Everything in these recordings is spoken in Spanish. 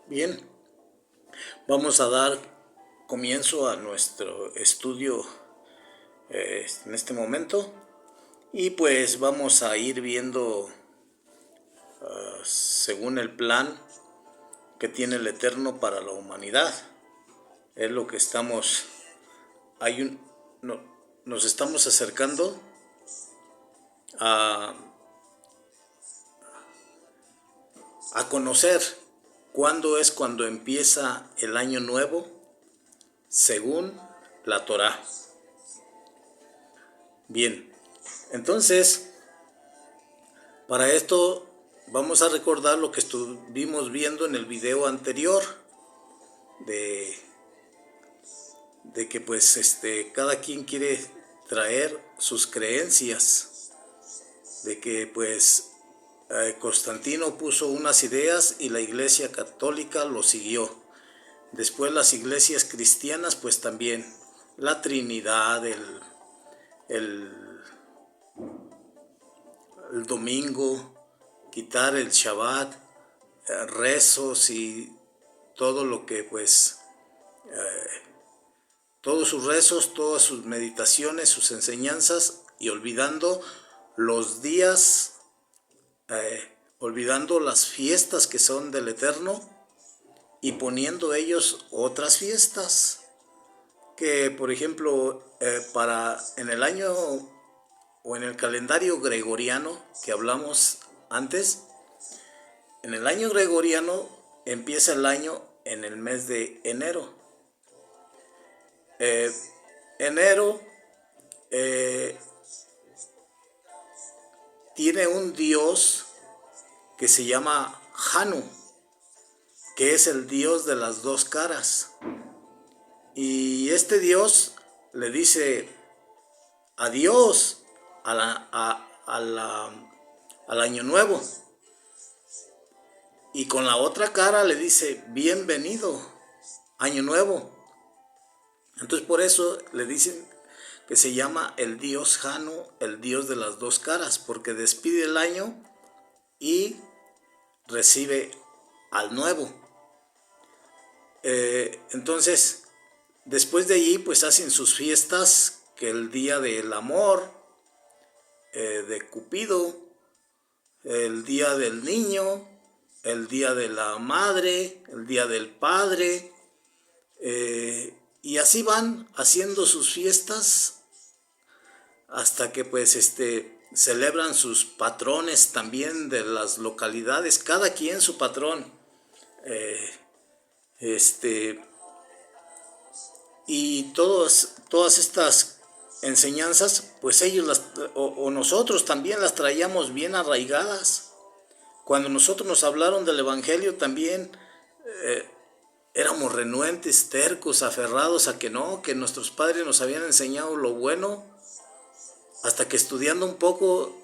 Bien, vamos a dar comienzo a nuestro estudio en este momento y pues vamos a ir viendo según el plan que tiene el Eterno para la humanidad. Es lo que estamos, no, nos estamos acercando a, a conocer cuando empieza el año nuevo según la Torá. Bien, entonces, para esto vamos a recordar lo que estuvimos viendo en el video anterior de, de que pues cada quien quiere traer sus creencias, de que pues Constantino puso unas ideas y la Iglesia Católica lo siguió. Después las iglesias cristianas pues también la Trinidad, el domingo, quitar el Shabbat, rezos y todo lo que pues, todos sus rezos, todas sus meditaciones, sus enseñanzas y olvidando los días, olvidando las fiestas que son del Eterno y poniendo ellos otras fiestas que por ejemplo para en el año o en el calendario gregoriano que hablamos antes, en el año gregoriano empieza el año en el mes de enero. Enero tiene un dios que se llama Janu, que es el dios de las dos caras. Y este dios le dice adiós al año nuevo. Y con la otra cara le dice bienvenido, año nuevo. Entonces por eso le dicen que se llama el dios Janu, el dios de las dos caras, porque despide el año y recibe al nuevo. Entonces, después de allí, pues hacen sus fiestas, que el día del amor, de Cupido, el día del niño, el día de la madre, el día del padre, y así van haciendo sus fiestas hasta que pues celebran sus patrones también de las localidades, cada quien su patrón. Y todas estas enseñanzas, pues ellos o nosotros también las traíamos bien arraigadas. Cuando nosotros nos hablaron del Evangelio también éramos renuentes, tercos, aferrados a que no, que nuestros padres nos habían enseñado lo bueno, hasta que estudiando un poco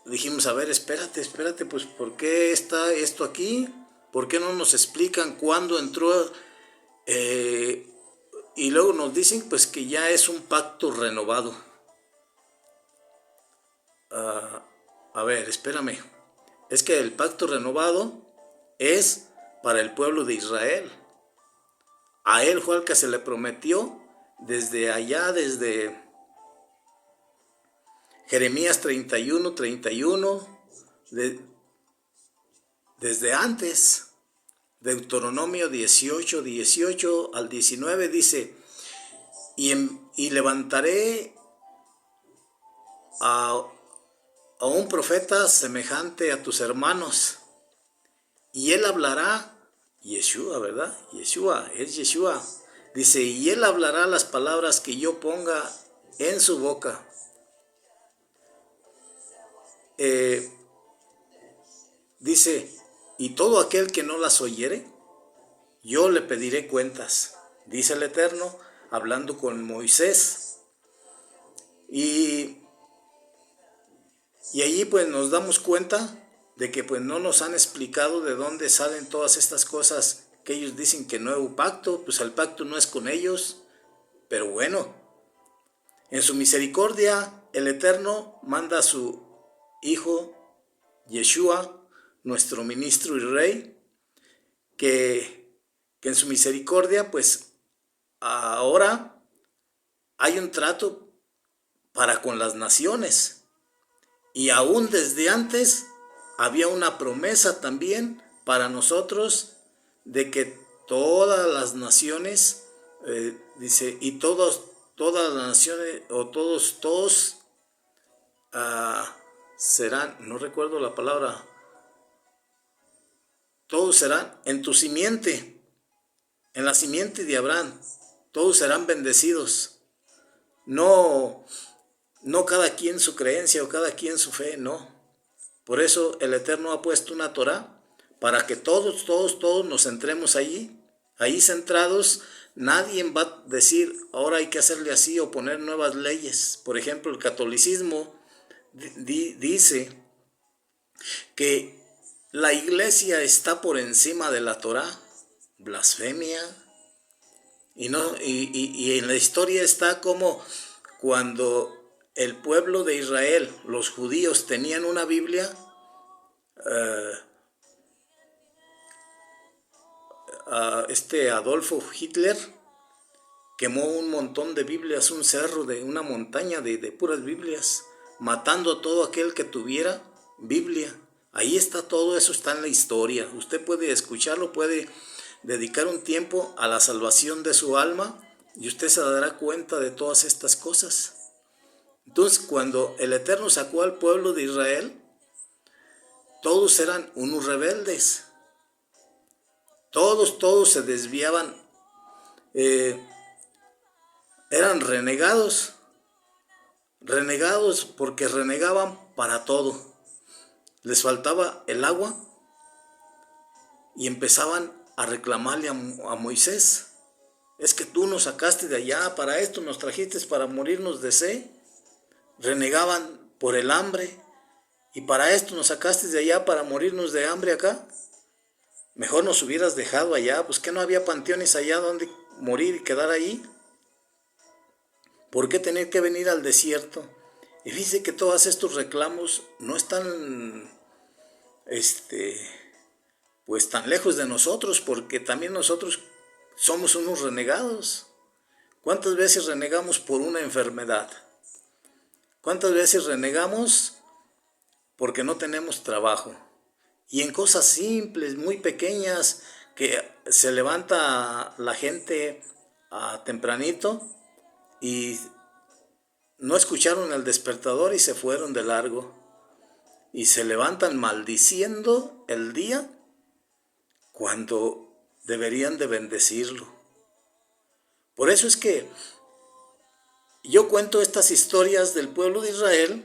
dijimos, a ver, espérate, pues ¿por qué está esto aquí? ¿Por qué no nos explican cuándo entró? Y luego nos dicen pues que ya es un pacto renovado. A ver, espérame. Es que el pacto renovado es para el pueblo de Israel. A él fue al que se le prometió desde allá, desde Jeremías 31, desde antes. Deuteronomio 18 al 19 dice, y levantaré a un profeta semejante a tus hermanos, y él hablará, Yeshua, ¿verdad? Yeshua, es Yeshua. Dice, y él hablará las palabras que yo ponga en su boca. Dice, y todo aquel que no las oyere, yo le pediré cuentas, dice el Eterno, hablando con Moisés. Y allí pues nos damos cuenta de que pues no nos han explicado de dónde salen todas estas cosas que ellos dicen que nuevo pacto, pues el pacto no es con ellos, pero bueno, en su misericordia el Eterno manda a su Hijo Yeshua, nuestro ministro y Rey, que en su misericordia, pues ahora hay un trato para con las naciones. Y aún desde antes había una promesa también para nosotros de que todas las naciones, dice, y todas las naciones, o todos serán, no recuerdo la palabra, todos serán en tu simiente, en la simiente de Abraham, todos serán bendecidos. No, no cada quien su creencia o cada quien su fe, no. Por eso el Eterno ha puesto una Torá para que todos nos centremos allí, ahí centrados. Nadie va a decir, ahora hay que hacerle así o poner nuevas leyes. Por ejemplo, el catolicismo dice que la iglesia está por encima de la Torá, blasfemia. Y en la historia está como cuando el pueblo de Israel, los judíos, tenían una Biblia, Adolfo Hitler quemó un montón de Biblias, un cerro, de una montaña de puras Biblias, matando a todo aquel que tuviera Biblia. Ahí está, todo eso está en la historia. Usted puede escucharlo, puede dedicar un tiempo a la salvación de su alma y usted se dará cuenta de todas estas cosas. Entonces, cuando el Eterno sacó al pueblo de Israel, todos eran unos rebeldes. Todos se desviaban, eran renegados porque renegaban para todo. Les faltaba el agua y empezaban a reclamarle a Moisés. Es que tú nos sacaste de allá, para esto nos trajiste para morirnos de sed. Renegaban por el hambre, y para esto nos sacaste de allá para morirnos de hambre acá. Mejor nos hubieras dejado allá, pues que no había panteones allá donde morir y quedar ahí. ¿Por qué tener que venir al desierto? Y fíjese que todos estos reclamos no están pues tan lejos de nosotros, porque también nosotros somos unos renegados. ¿Cuántas veces renegamos por una enfermedad? ¿Cuántas veces renegamos porque no tenemos trabajo? Y en cosas simples, muy pequeñas, que se levanta la gente tempranito y no escucharon el despertador y se fueron de largo. Y se levantan maldiciendo el día cuando deberían de bendecirlo. Por eso es que yo cuento estas historias del pueblo de Israel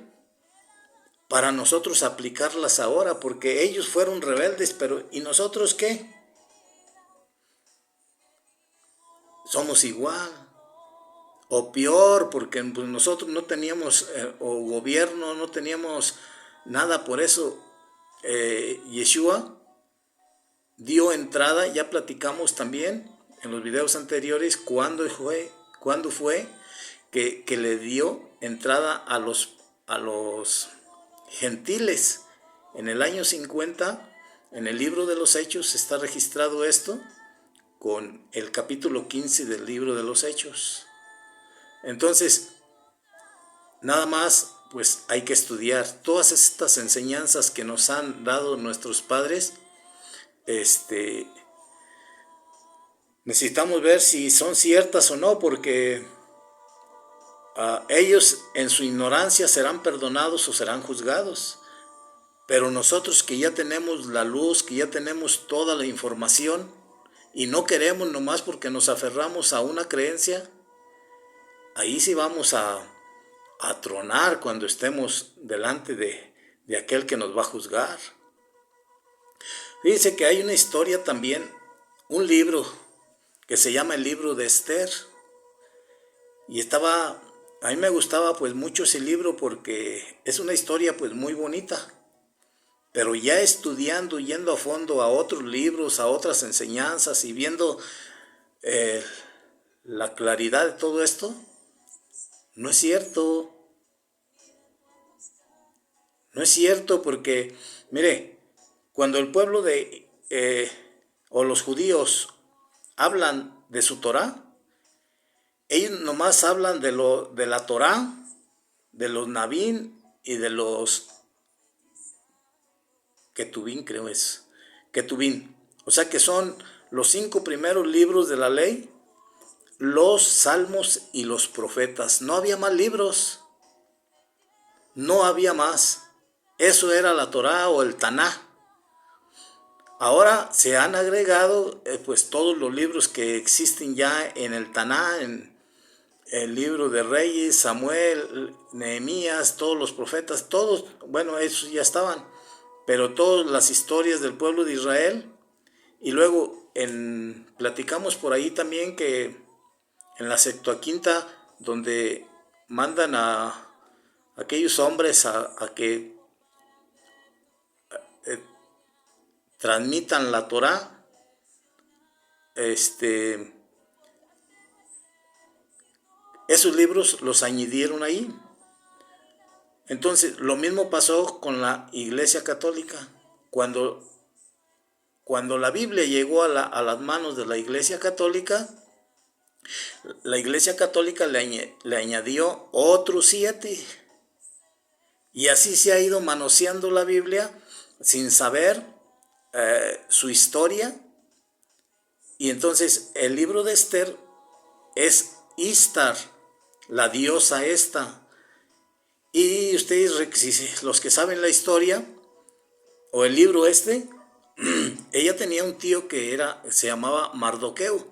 para nosotros aplicarlas ahora, porque ellos fueron rebeldes, pero ¿y nosotros qué? Somos igual, o peor, porque pues, nosotros no teníamos, o gobierno, no teníamos nada. Por eso Yeshua dio entrada, ya platicamos también en los videos anteriores, cuándo fue que le dio entrada a los gentiles. En el año 50, en el libro de los Hechos, está registrado esto con el capítulo 15 del libro de los Hechos. Entonces, nada más, pues hay que estudiar todas estas enseñanzas que nos han dado nuestros padres. Necesitamos ver si son ciertas o no, porque ellos en su ignorancia serán perdonados o serán juzgados. Pero nosotros que ya tenemos la luz, que ya tenemos toda la información y no queremos nomás porque nos aferramos a una creencia, ahí sí vamos a tronar cuando estemos delante de aquel que nos va a juzgar. Fíjense que hay una historia también, un libro que se llama el libro de Esther. Y a mí me gustaba pues mucho ese libro porque es una historia pues muy bonita. Pero ya estudiando, yendo a fondo a otros libros, a otras enseñanzas y viendo la claridad de todo esto, no es cierto. No es cierto porque, mire, cuando el pueblo o los judíos hablan de su Torá, ellos nomás hablan de la Torá, de los Nabín y de los Ketubín, creo es. Ketubín. O sea que son los 5 primeros libros de la ley, los salmos y los profetas. No había más libros. No había más. Eso era la Torá o el Taná. Ahora se han agregado pues todos los libros que existen ya en el Taná, en el libro de Reyes, Samuel, Nehemías, todos los profetas, todos, bueno, esos ya estaban, pero todas las historias del pueblo de Israel. Y luego platicamos por ahí también que en la Septuaginta, donde mandan a aquellos hombres a que transmitan la Torá, esos libros los añadieron ahí. Entonces, lo mismo pasó con la Iglesia Católica. Cuando la Biblia llegó a las manos de la Iglesia Católica, la Iglesia Católica le añadió otros 7. Y así se ha ido manoseando la Biblia sin saber su historia. Y entonces el libro de Esther es Istar, la diosa esta. Y ustedes, los que saben la historia, o el libro ella tenía un tío que se llamaba Mardoqueo.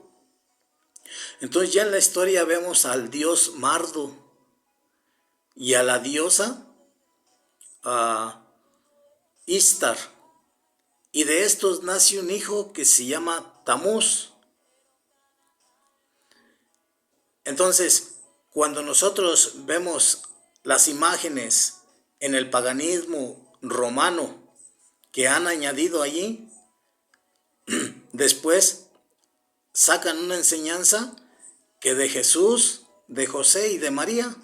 Entonces ya en la historia vemos al dios Mardo y a la diosa Istar. Y de estos nace un hijo que se llama Tamuz. Entonces, cuando nosotros vemos las imágenes en el paganismo romano que han añadido allí, después sacan una enseñanza que de Jesús, de José y de María.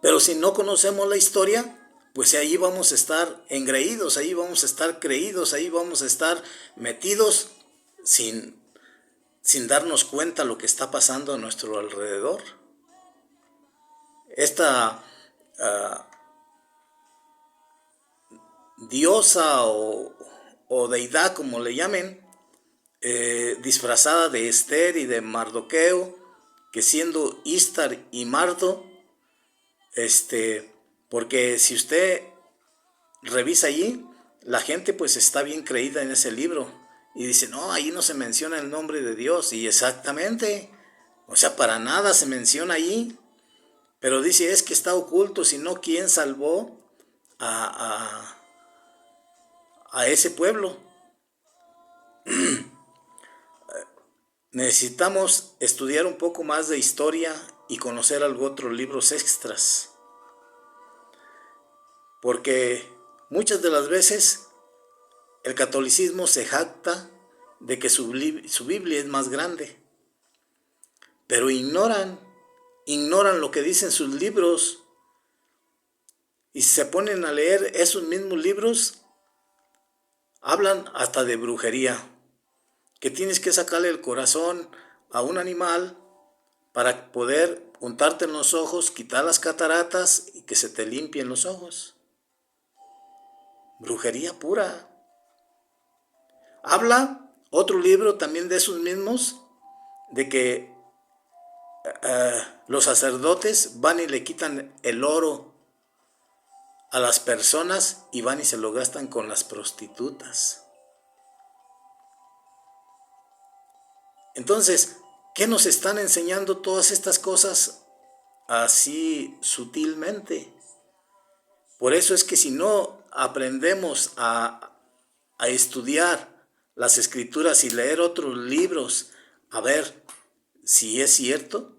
Pero si no conocemos la historia, pues ahí vamos a estar engreídos, ahí vamos a estar creídos, ahí vamos a estar metidos sin darnos cuenta lo que está pasando a nuestro alrededor. Esta diosa o deidad, como le llamen, disfrazada de Esther y de Mardoqueo, que siendo Istar y Mardo, porque si usted revisa allí, la gente pues está bien creída en ese libro y dice, no, ahí no se menciona el nombre de Dios, y exactamente, o sea, para nada se menciona allí, pero dice, es que está oculto, sino quién salvó a ese pueblo. Necesitamos estudiar un poco más de historia y conocer algo otros libros extras, porque muchas de las veces el catolicismo se jacta de que su Biblia es más grande, pero ignoran lo que dicen sus libros, y si se ponen a leer esos mismos libros, hablan hasta de brujería, que tienes que sacarle el corazón a un animal para poder untarte en los ojos, quitar las cataratas y que se te limpien los ojos. Brujería pura. Habla otro libro también de esos mismos, de que los sacerdotes van y le quitan el oro a las personas y van y se lo gastan con las prostitutas. Entonces, ¿qué nos están enseñando todas estas cosas así sutilmente? Por eso es que si no aprendemos a estudiar las escrituras y leer otros libros, a ver si es cierto,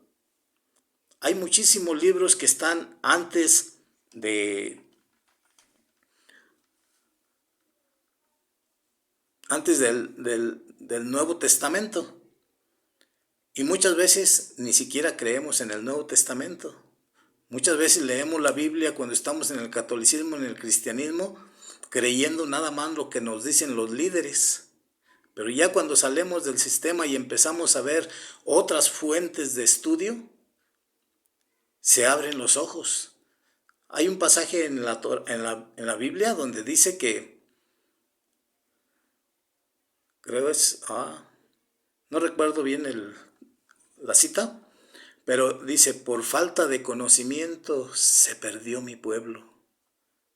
hay muchísimos libros que están antes del Nuevo Testamento. Y muchas veces ni siquiera creemos en el Nuevo Testamento. Muchas veces leemos la Biblia cuando estamos en el catolicismo, en el cristianismo, creyendo nada más lo que nos dicen los líderes. Pero ya cuando salimos del sistema y empezamos a ver otras fuentes de estudio, se abren los ojos. Hay un pasaje en la Biblia donde dice que, creo no recuerdo bien la cita, pero dice, por falta de conocimiento se perdió mi pueblo.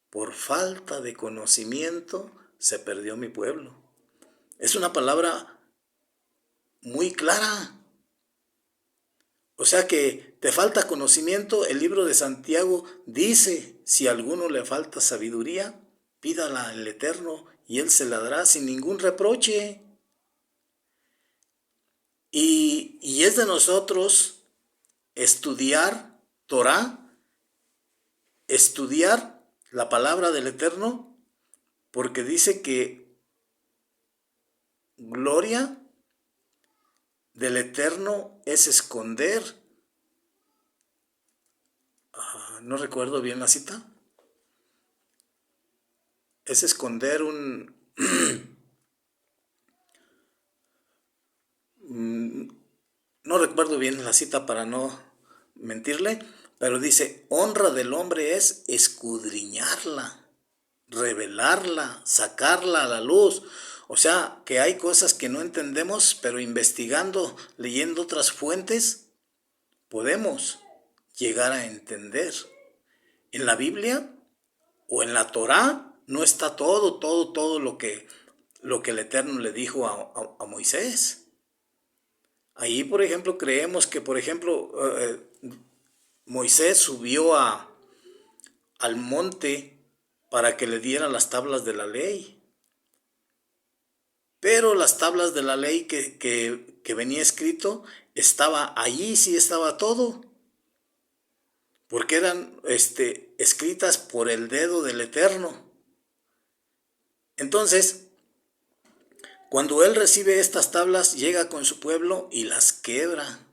Por falta de conocimiento se perdió mi pueblo. Es una palabra muy clara. O sea que te falta conocimiento. El libro de Santiago dice, si a alguno le falta sabiduría, pídala al Eterno y Él se la dará sin ningún reproche. Y es de nosotros estudiar Torah, estudiar la palabra del Eterno, porque dice que gloria del Eterno es esconder. No recuerdo bien la cita. Es esconder no recuerdo bien la cita para no mentirle, pero dice, honra del hombre es escudriñarla, revelarla, sacarla a la luz. O sea, que hay cosas que no entendemos, pero investigando, leyendo otras fuentes, podemos llegar a entender. En la Biblia o en la Torá no está todo lo que el Eterno le dijo a Moisés. Ahí, por ejemplo, creemos que, por ejemplo, Moisés subió al monte para que le dieran las tablas de la ley. Pero las tablas de la ley que venía escrito, estaba allí, sí estaba todo. Porque eran escritas por el dedo del Eterno. Entonces, cuando él recibe estas tablas, llega con su pueblo y las quebra,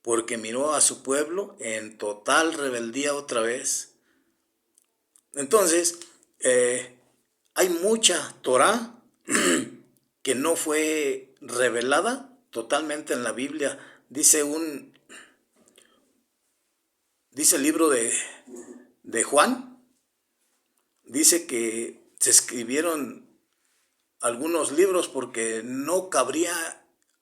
porque miró a su pueblo en total rebeldía otra vez. Entonces, hay mucha Torá que no fue revelada totalmente en la Biblia. Dice el libro de Juan, dice que se escribieron algunos libros porque no cabrían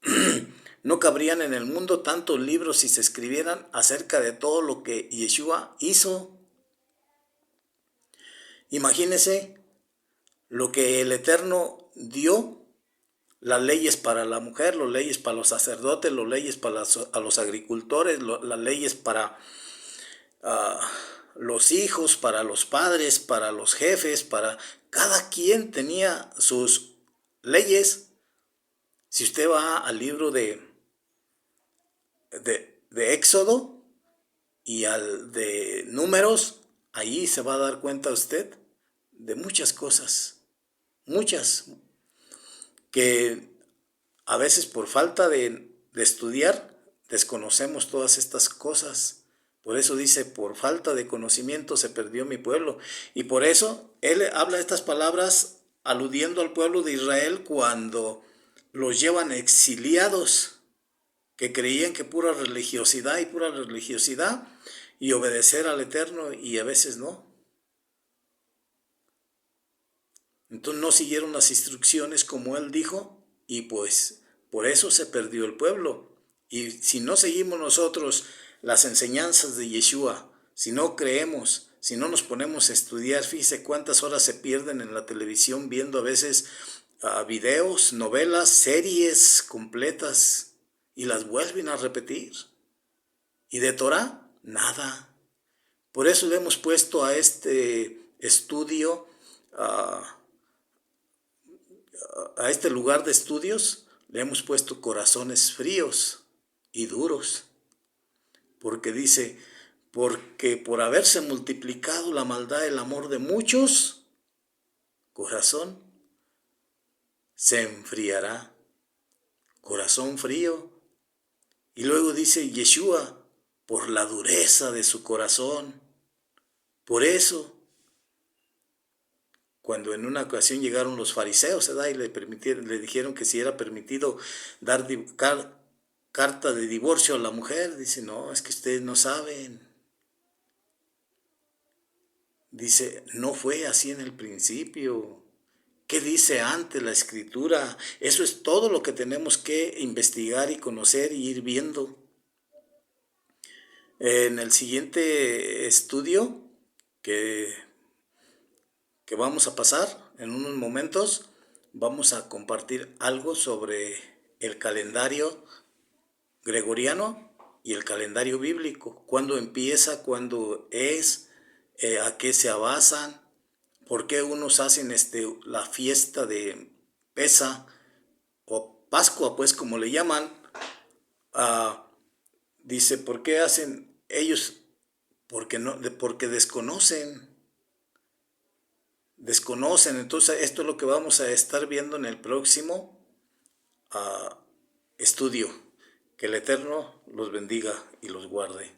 en el mundo tantos libros si se escribieran acerca de todo lo que Yeshua hizo. Imagínense lo que el Eterno dio, las leyes para la mujer, las leyes para los sacerdotes, las leyes para los agricultores, las leyes para los hijos, para los padres, para los jefes, para cada quien tenía sus leyes. Si usted va al libro de Éxodo y al de Números, ahí se va a dar cuenta usted de muchas cosas, muchas, que a veces por falta de estudiar desconocemos todas estas cosas. Por eso dice, por falta de conocimiento se perdió mi pueblo. Y por eso él habla estas palabras aludiendo al pueblo de Israel cuando los llevan exiliados, que creían que pura religiosidad y obedecer al Eterno, y a veces no. Entonces no siguieron las instrucciones como él dijo, y pues por eso se perdió el pueblo. Y si no seguimos nosotros las enseñanzas de Yeshua, si no creemos, si no nos ponemos a estudiar, fíjese cuántas horas se pierden en la televisión viendo a veces videos, novelas, series completas, y las vuelven a repetir. Y de Torah, nada. Por eso le hemos puesto a este estudio, a este lugar de estudios, le hemos puesto corazones fríos y duros. Porque dice, porque por haberse multiplicado la maldad, el amor de muchos, corazón se enfriará. Corazón frío. Y luego dice Yeshua, por la dureza de su corazón. Por eso cuando en una ocasión llegaron los fariseos, ¿verdad? Y le dijeron que si era permitido dar carta de divorcio a la mujer. Dice, no, es que ustedes no saben. Dice, no fue así en el principio. ¿Qué dice antes la Escritura? Eso es todo lo que tenemos que investigar y conocer y ir viendo. En el siguiente estudio que vamos a pasar en unos momentos, vamos a compartir algo sobre el calendario gregoriano y el calendario bíblico. ¿Cuándo empieza? ¿Cuándo es? ¿A qué se basan? ¿Por qué unos hacen la fiesta de Pesa o Pascua, pues como le llaman? Dice, ¿por qué hacen ellos? Porque desconocen. Entonces esto es lo que vamos a estar viendo en el próximo estudio. Que el Eterno los bendiga y los guarde.